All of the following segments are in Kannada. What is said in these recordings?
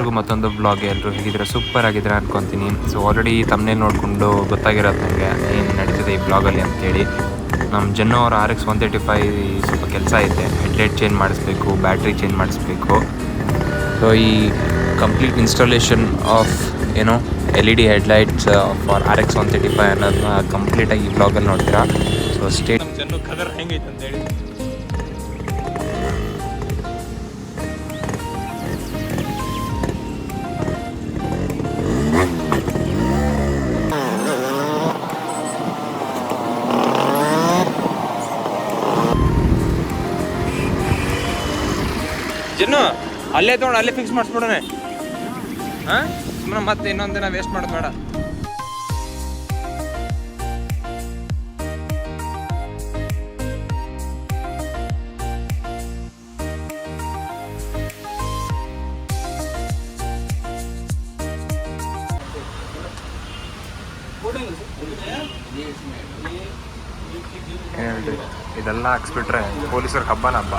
ಎಲ್ರಿಗೂ ಮತ್ತೊಂದು ಬ್ಲಾಗ್. ಎಲ್ಲರೂ ಹೇಗಿದ್ರೆ ಸೂಪರ್ ಆಗಿದ್ರೆ ಅನ್ಕೊತೀನಿ. ಸೊ ಆಲ್ರೆಡಿ ತಮ್ಮನೇಲಿ ನೋಡಿಕೊಂಡು ಗೊತ್ತಾಗಿರೋದು ನನಗೆ ಏನು ನಡೀತಿದೆ ಈ ಬ್ಲಾಗಲ್ಲಿ ಅಂತೇಳಿ. ನಮ್ಮ ಜನ್ನು ಅವರ RX 135 ಸ್ವಲ್ಪ ಕೆಲಸ ಐತೆ. ಹೆಡ್ಲೈಟ್ ಚೇಂಜ್ ಮಾಡಿಸ್ಬೇಕು, ಬ್ಯಾಟ್ರಿ ಚೇಂಜ್ ಮಾಡಿಸ್ಬೇಕು. ಸೊ ಈ complete installation of LED headlights for RX 135 ಅನ್ನೋದನ್ನ ಕಂಪ್ಲೀಟಾಗಿ ಈ ಬ್ಲಾಗಲ್ಲಿ ನೋಡ್ತೀರಾ. ಸೊ ಸ್ಟೇಟ್ ನಮ್ಮ ಜನ್ನು ಕಲರ್ ಹೆಂಗೈತೆ ಅಂತೇಳಿ. ಜನ್ನು ಅಲ್ಲೇ ತೊಗೊಂಡು ಅಲ್ಲೇ ಫಿಕ್ಸ್ ಮಾಡಿಸ್ಬಿಡೋಣ. ಹಾಂ, ಸುಮ್ಮನೆ ಮತ್ತೆ ಇನ್ನೊಂದು ದಿನ ವೇಸ್ಟ್ ಮಾಡೋದು ಬೇಡ. ಹೇಳ್ರಿ, ಇದೆಲ್ಲ ಹಾಕ್ಸ್ಬಿಟ್ರೆ ಪೊಲೀಸರ ಹಬ್ಬನ ಹಬ್ಬ.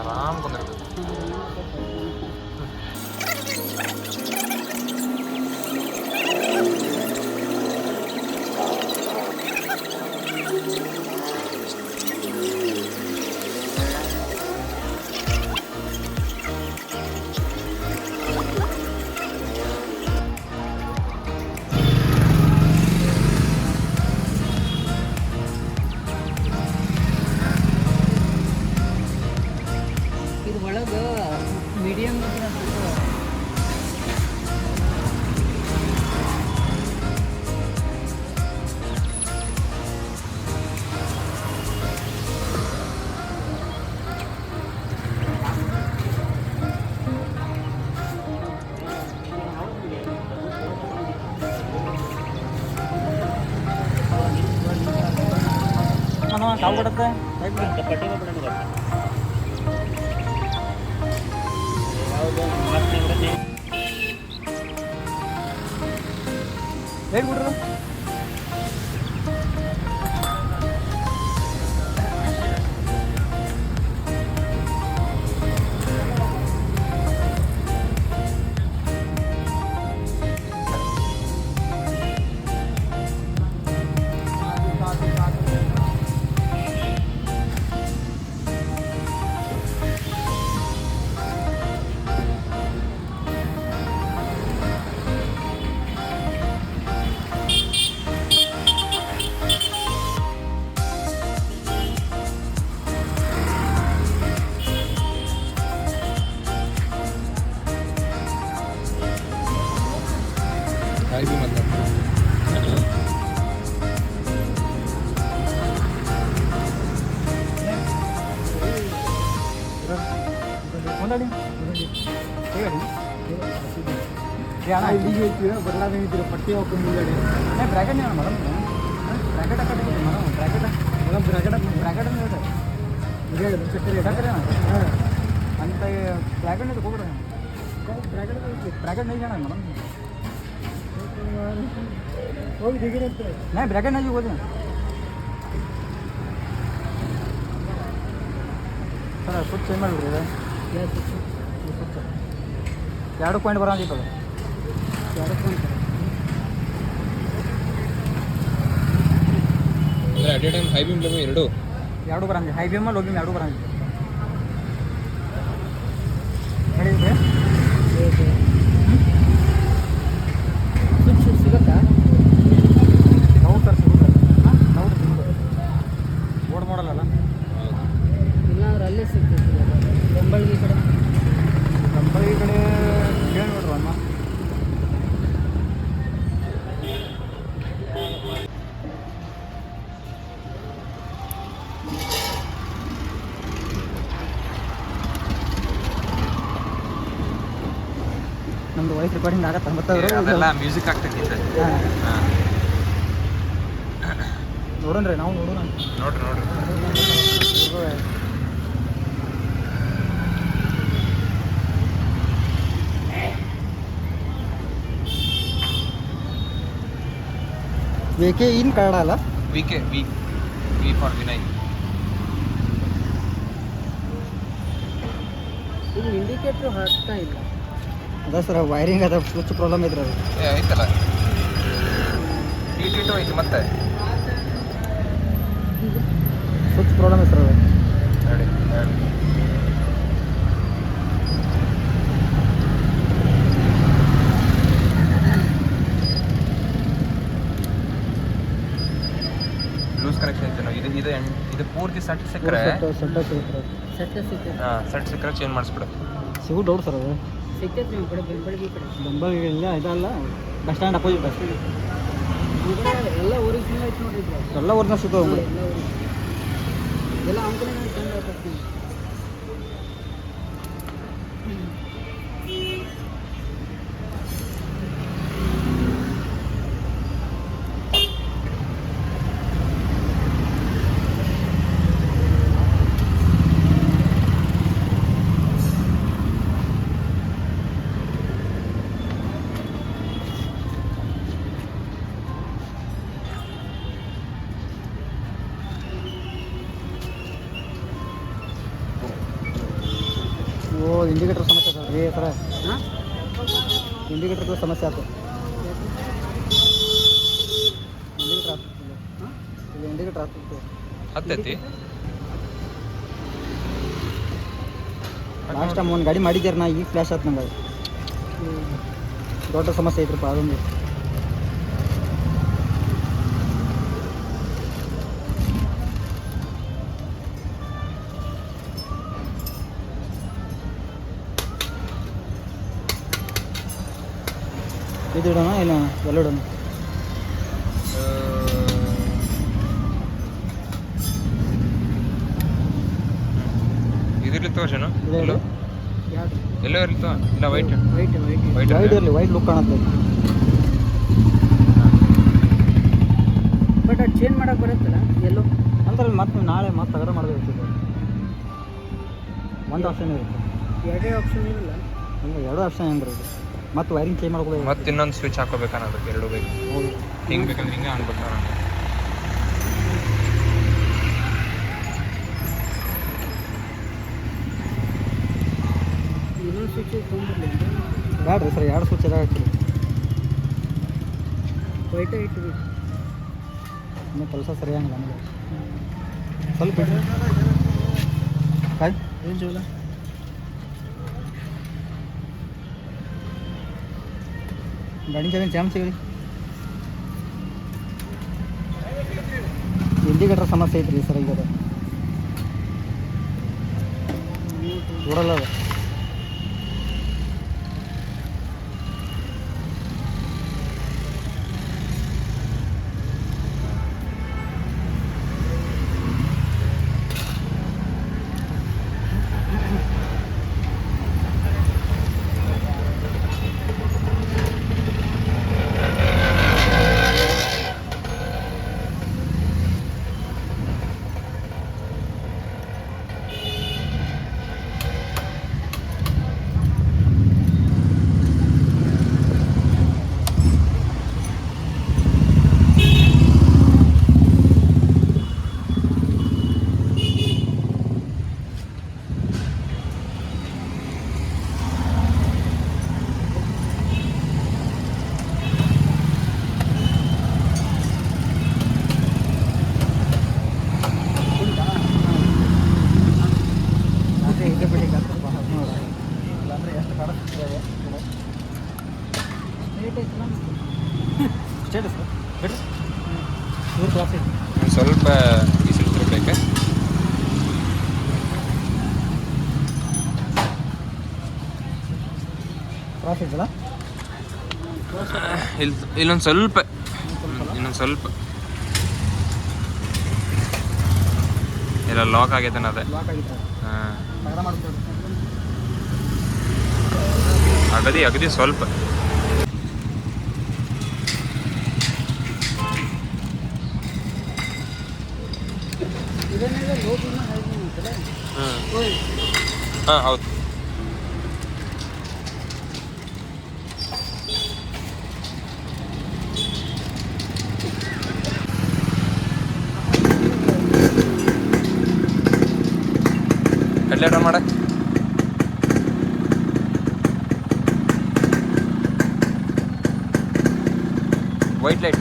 ಆರಾಮ್ ಕುಂದಿರ್ಬೇಕು. ಮೀಡಿಯಂ ಕಾವು ಕೊಡುತ್ತೆ ಪಟ್ಟಿ ಬಿಡೋಣ. ಹೇಗೆ ಬಿಡ್ರು ಬರಲಾಗಿದ್ದೀರ ಪಟ್ಟಿ ಹಾಕೊಂಡು ಬ್ರ್ಯಾಕೆಟ್ ಮೇಡಮ್ ಬ್ರ್ಯಾಕೆಟ್ ಹಾಕಿ ಮೇಡಮ್ ಬ್ರ್ಯಾಕೆಟ್ ಬ್ರ್ಯಾಕೆಟ್ ಚಕ್ಕರೆ ಇಡಾಕ್ರೆ ಅಂತ ಬ್ರ್ಯಾಕೆಟ್ ಹೋಗ್ಬಿಡ್ರಿ. ಬ್ರ್ಯಾಕೆಟ್ नहीं जाना मैडम ಹೋಗಿ ದಿಗಿರಂತೆ नहीं ब्रैकेट नहीं ಹೋಗಿ ಸರ್ ಫುಟ್ ಚೇಂಜ್ ಮಾಡಿಬಿಡ್ರಿ. 2 ಪಾಯಿಂಟ್ ಬರೋದಿತ್ತಲ್ಲ ಅಂದರೆ at A time high beam ಎರಡು ಬರಂಜೆ ಹೈ ಬೀಮ್ ಲೋ ಬೀಮ್ ಎರಡು ಬರಂಜೆ ಹೇಳಿದ್ರೆ ಸಿಗುತ್ತಾ ಹೌದು ಸರ್ ಸಿಗುತ್ತೆ ಹೌದು ಸಿಗುತ್ತೆ ಓಡ್ ಮಾಡಲ್ಲ ಇಲ್ಲಾಂದ್ರೆ ಅಲ್ಲೇ ಸಿಗ್ತದೆ ಬೆಂಬಳಿಗೆ ಕಡೆ ಕೇಳಿ ನೋಡ್ರಿ ಅಮ್ಮ ನಮ್ದು ವಾಯ್ಸ್ ರೆಕಾರ್ಡಿಂಗ್ ಆಗತ್ತೆ ಮತ್ತೆ ಅದೆಲ್ಲ ಮ್ಯೂಸಿಕ್ ಆಗ್ತೈತಿ ಹಾಂ ನೋಡೋಣ್ರಿ ನಾವು ನೋಡೋಣ ನೋಡ್ರಿ ಬೇಕೆ ಇನ್ ಕನ್ನಡ ಅಲ್ಲ ವಿ ಫಾರ್ ವಿನಯ್. ಇದು ಇಂಡಿಕೇಟ್ರ್ ಹಾಕ್ತಾ ಇಲ್ಲ ಅದ ಸರ್ ವೈರಿಂಗ್ ಅದ ಸ್ವಿಚ್ ಪ್ರಾಬ್ಲಮ್ ಇದ್ರೆ ಅದು ಐತಲ್ಲ ಟಿ2 ಐತಿ ಮತ್ತೆ ಸ್ವಿಚ್ ಪ್ರಾಬ್ಲಮ್ ಸರ್ ಅದು ನೋಡಿ ಲೂಸ್ ಕನೆಕ್ಷನ್ ಐತೆ ಇದು ಪೂರ್ತಿ ಸೆಟ್ ಸಿಕ್ಕರೆ ಸೆಟ್ ಸಿಕ್ಕರೆ ಚೇಂಜ್ ಮಾಡಿಸ್ಬಿಡು ಸಿಗು ಡೌಟ್ ಸರ್ ಅದು ಸಿಕ್ಕೈತೆ ನಿಮ್ಮ ಕಡೆ ಬೆಂಬಳಿಗೆ ಇಲ್ಲ ಇದಲ್ಲ ಬಸ್ ಸ್ಟ್ಯಾಂಡ್ ಅಪೋಸಿಟ್ ಬಸ್ ಎಲ್ಲ ಒರಿಜಿನಲ್ ಐತೆ ನೋಡಿರಿ ಎಲ್ಲ ಒರಿಜಿನಲ್ ಸಿಗ್ತಾವೆ ಎಲ್ಲ ಅವ್ನ ಕಡೆ ಚಂದ ಆಗ್ತದೆ ಇಂಡಿಕೇಟರ್ ಸಮಸ್ಯೆ ಸರ್ ರೀ ಸರ ಇಂಡಿಕೇಟರ್ದು ಸಮಸ್ಯೆ ಆಯ್ತು ಇಂಡಿಕೇಟರ್ ಆಗ್ತಿತ್ತು ಹತ್ತೈತಿ ಲಾಸ್ಟ್ ಟೈಮ್ ಒಂದು ಗಾಡಿ ಮಾಡಿದ್ಯಾರ ನಾ ಈಗ ಫ್ಲ್ಯಾಶ್ ಆಯ್ತು ನಂಗೆ ದೊಡ್ಡ ಸಮಸ್ಯೆ ಐತ್ರಪ್ಪ ಅದೊಂದು ಇದು ಇಡೋಣ ಇಲ್ಲ ಎಲ್ಲ ಇಡೋಣ ಇದಿರ್ಲಿ ತೋರ್ಸೇನು ಎಲ್ಲೋ ಎಲ್ಲೋ ಇರ್ಲಿ ಇಲ್ಲ ವೈಟ್ ಇರಲಿ ವೈಟ್ ಲುಕ್ ಕಾಣುತ್ತೆ ಬಟ್ ಅದು ಚೇಂಜ್ ಮಾಡೋಕೆ ಬರುತ್ತಲ್ಲ ಎಲ್ಲೋ ಅಂದ್ರೆ ಮತ್ತೆ ನಾಳೆ ಮತ್ತೆ ತಗಡ ಮಾಡಬೇಕು ಒಂದು ಆಪ್ಷನ್ ಇರುತ್ತೆ ಎರಡೇ ಆಪ್ಷನ್ ಇರಲ್ಲ ಅಂದರೆ ಎರಡು ಆಪ್ಷನ್ ಅಂದ್ರೆ ಇದು ಮತ್ತೆ ವೈರಿಂಗ್ ಚೇಂಜ್ ಮಾಡ್ಕೋಬೇಕು ಮತ್ತೆ ಇನ್ನೊಂದು ಸ್ವಿಚ್ ಹಾಕೋಬೇಕಾನ ಅದಕ್ಕೆ ಎರಡು ಬೇಕು ಹಿಂಗೆ ಬೇಕಂದ್ರೆ ಹಿಂಗೆ ಅನ್ಬೇಕು ಇನ್ನೊಂದು ಸ್ವಿಚ್ ಬೇಡ್ರಿ ಸರ್ ಎರಡು ಸ್ವಿಚ್ ಎಲ್ಲ ಹಾಕ್ತೀವಿ ವೈಟೇ ಇಟ್ಟು ಇನ್ನೂ ಕೆಲಸ ಸರಿಯಾಗಿಲ್ಲ ನಮಗೆ ಸ್ವಲ್ಪ ಬಿಡ್ರಿ ಕಾಯ್ ಏನು ಜೀವನ ಗಾಡಿ ಚಾವಿನ ಚಾಮ್ ಸಿಗ್ರಿ ಇಂಡಿಕೇಟರ್ ಸಮಸ್ಯೆ ಐತ್ರಿ ಸರ್ ಈಗ ಅದು ನೋಡಲ್ಲ ಅದು ಕ್ರಾಸ್ ಐತಲ್ಲ ಇಲ್ಲೊಂದು ಸ್ವಲ್ಪ ಇನ್ನೊಂದು ಸ್ವಲ್ಪ ಇಲ್ಲ ಲಾಕ್ ಆಗೈತೆ ಅದೇ ಲಾಕ್ ಆಗಿತ್ತು ಹಾಂ ತಗಡ ಮಾಡ್ಬೋದು ಅಗದಿ ಸ್ವಲ್ಪ ಇದನ್ನೆಲ್ಲ ಲೋಕಿನ ಹಾಂ ಹೌದು ಹೆಡ್ಲೈಟ್ ಆನ್ ಮಾಡ ವೈಟ್ ಲೈಟ್